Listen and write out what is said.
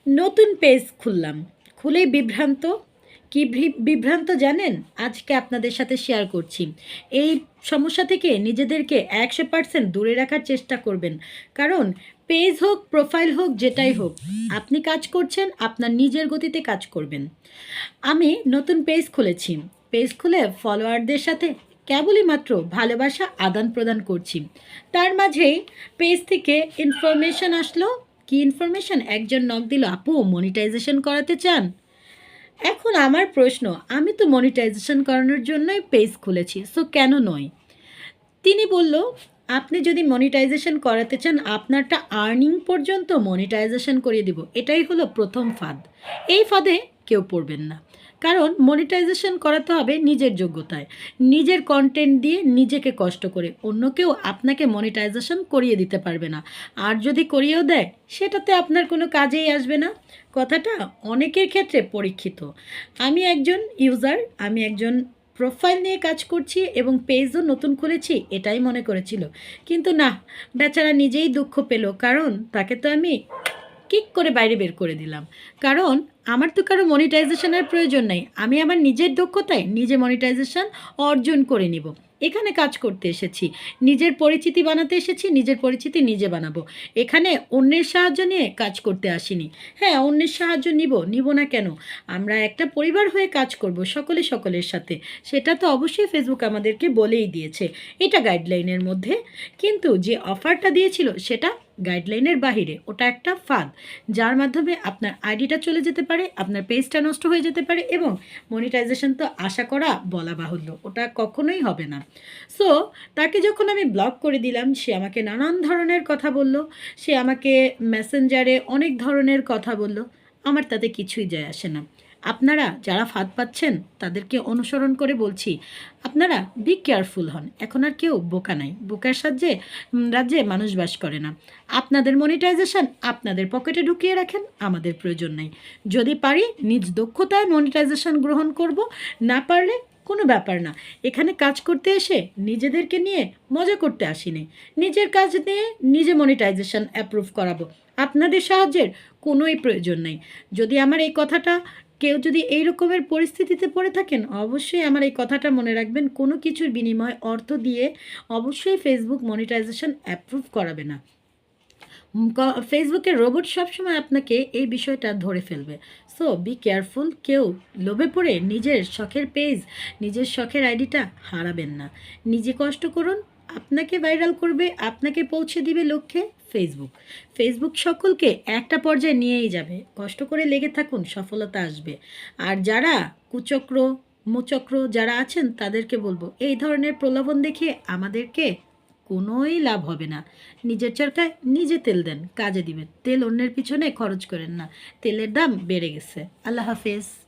নতুন পেজ খুললাম, খুলেই বিভ্রান্ত। কি বিভ্রান্ত জানেন? আজকে আপনাদের সাথে শেয়ার করছি। এই সমস্যা থেকে নিজেদেরকে 100% দূরে রাখার চেষ্টা করবেন। কারণ পেজ হোক, প্রোফাইল হোক, যেটাই হোক, আপনি কাজ করছেন, আপনার নিজের গতিতে কাজ করবেন। আমি নতুন পেজ খুলেছি। পেজ খুলে ফলোয়ারদের সাথে কেবলই মাত্র ভালোবাসা আদান প্রদান করছি। তার মাঝেই পেজ থেকে ইনফরমেশন আসলো। কি ইনফরমেশন? একজন নক দিল, আপু মনিটাইজেশন করাতে চান? এখন আমার প্রশ্ন, আমি তো মনিটাইজেশন করানোর জন্যই পেজ খুলেছি, সো কেন নয়? তিনি বলল, আপনি যদি মনিটাইজেশন করাতে চান, আপনারটা আর্নিং পর্যন্ত মনিটাইজেশন করিয়ে দিব। এটাই হলো প্রথম ফাঁদ। এই ফাঁদে কেউ পড়বেন না। কারণ মনিটাইজেশন করাতে হবে নিজের যোগ্যতায়, নিজের কন্টেন্ট দিয়ে, নিজেকে কষ্ট করে। অন্য কেউ আপনাকে মনিটাইজেশন করিয়ে দিতে পারবে না। আর যদি করিয়েও দেয়, সেটাতে আপনার কোনো কাজেই আসবে না। কথাটা অনেকের ক্ষেত্রে পরীক্ষিত। আমি একজন ইউজার, আমি একজন প্রোফাইল নিয়ে কাজ করছি এবং পেজও নতুন খুলেছি, এটাই মনে করেছিল। কিন্তু না, বেচারা নিজেই দুঃখ পেল। কারণ তাকে তো আমি কিক করে বাইরে বের করে দিলাম। কারণ আমার তো কারো মনিটাইজেশনের প্রয়োজন নাই। আমি আমার নিজের দক্ষতায় নিজে মনিটাইজেশন অর্জন করে নিব। এখানে কাজ করতে এসেছি, নিজের পরিচিতি বানাতে এসেছি, নিজের পরিচিতি নিজে বানাবো। এখানে অন্যের সাহায্য নিয়ে কাজ করতে আসিনি। হ্যাঁ, অন্যের সাহায্য নিব না কেন? আমরা একটা পরিবার হয়ে কাজ করব, সকলে সকলের সাথে। সেটা তো অবশ্যই ফেসবুক আমাদেরকে বলেই দিয়েছে, এটা গাইডলাইনের মধ্যে। কিন্তু যে অফারটা দিয়েছিল সেটা গাইডলাইনের বাহিরে। ওটা একটা ফাঁদ, যার মাধ্যমে আপনার আইডিটা চলে যেতে পারে, আপনার পেজটা নষ্ট হয়ে যেতে পারে, এবং মনিটাইজেশন তো আশা করা বলা বাহুল্য, ওটা কখনোই হবে না। সো তাকে যখন আমি ব্লক করে দিলাম, সে আমাকে নানান ধরনের কথা বলল, সে আমাকে মেসেঞ্জারে অনেক ধরনের কথা বলল। আমার তাতে কিছুই যায় আসে না। আপনারা যারা ফাঁদ পাচ্ছেন তাদেরকে অনুসরণ করে বলছি, আপনারা বি কেয়ারফুল হন। এখন আর কেউ বোকা নাই, বোকার রাজ্যে মানুষ বাস করে না। আপনাদের মনিটাইজেশন আপনাদের পকেটে ঢুকিয়ে রাখেন, আমাদের প্রয়োজন নাই। যদি পারি নিজ দক্ষতায় মনিটাইজেশন গ্রহণ করব, না পারলে কোনো ব্যাপার না। এখানে কাজ করতে এসে নিজেদেরকে নিয়ে মজা করতে আসিনি। নিজের কাজ নিয়ে নিজে মনিটাইজেশন অ্যাপ্রুভ করাবো। আপনাদের সাহায্যের কোনোই প্রয়োজন নেই। যদি আমার এই কথাটা, কেউ যদি এই রকমের পরিস্থিতিতে পড়ে থাকেন, অবশ্যই আমার এই কথাটা মনে রাখবেন, কোনো কিছুর বিনিময়ে অর্থ দিয়ে অবশ্যই ফেসবুক মনিটাইজেশন অ্যাপ্রুভ করাবে না। ফেসবুকের রোবট সবসময় আপনাকে এই বিষয়টা ধরে ফেলবে। So be careful. কেউ লোভে পড়ে নিজের শখের পেজ, নিজের শখের আইডিটা হারাবেন না। নিজে কষ্ট করুন, আপনাকে ভাইরাল করবে, আপনাকে পৌঁছে দিবে লক্ষ্যে ফেসবুক। ফেসবুক সকলকে একটা পর্যায়ে নিয়েই যাবে। কষ্ট করে লেগে থাকুন, সফলতা আসবে। আর যারা কুচক্র মুচক্র যারা আছেন, তাদেরকে বলবো, এই ধরনের প্রলোভন দেখিয়ে আমাদেরকে কোনোই লাভ হবে না। নিজের চরকায় নিজে তেল দেন, কাজে দিবেন। তেল অন্যের পিছনে খরচ করেন না, তেলের দাম বেড়ে গেছে। আল্লাহ হাফেজ।